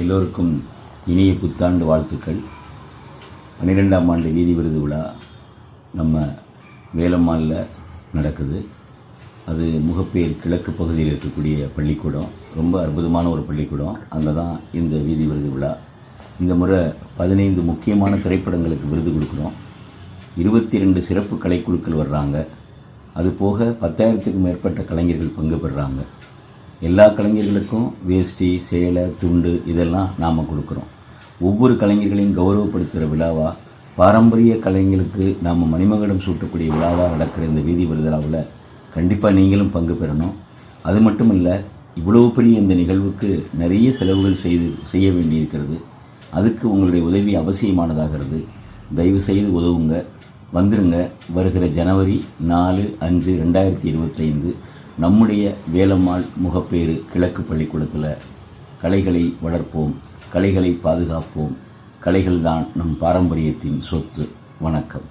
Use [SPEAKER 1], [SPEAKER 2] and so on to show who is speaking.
[SPEAKER 1] எல்லோருக்கும் இனிய புத்தாண்டு வாழ்த்துக்கள். 12ஆம் ஆண்டு வீதி விருது விழா நம்ம வேலம்மாளில் நடக்குது. அது முகப்பேர் கிழக்கு பகுதியில் இருக்கக்கூடிய பள்ளிக்கூடம், ரொம்ப அற்புதமான ஒரு பள்ளிக்கூடம். அங்கே தான் இந்த வீதி விருது விழா. இந்த முறை 15 முக்கியமான திரைப்படங்களுக்கு விருது கொடுக்குறோம். 22 சிறப்பு கலைக்குழுக்கள் வர்றாங்க. அது போக 10,000த்துக்கும் மேற்பட்ட கலைஞர்கள் பங்கு பெறுறாங்க. எல்லா கலைஞர்களுக்கும் வேஷ்டி, சேலை, துண்டு இதெல்லாம் நாம் கொடுக்குறோம். ஒவ்வொரு கலைஞர்களையும் கௌரவப்படுத்துகிற விழாவாக, பாரம்பரிய கலைஞர்களுக்கு நாம் மணிமகுடம் சூட்டக்கூடிய விழாவாக நடக்கிற இந்த வீதி விருதுவிழாவில் கண்டிப்பாக நீங்களும் பங்கு பெறணும். அது மட்டும் இல்லை, இவ்வளவு பெரிய இந்த நிகழ்வுக்கு நிறைய செலவுகள் செய்ய வேண்டியிருக்கிறது. அதுக்கு உங்களுடைய உதவி அவசியமானதாகிறது. தயவு செய்து உதவுங்க, வந்துடுங்க. வருகிற ஜனவரி 4, 5, 2025 நம்முடைய வேலம்மாள் முகப்பேறு கிழக்கு பள்ளிக்கூடத்தில் கலைகளை வளர்ப்போம், கலைகளை பாதுகாப்போம். கலைகள்தான் நம் பாரம்பரியத்தின் சொத்து. வணக்கம்.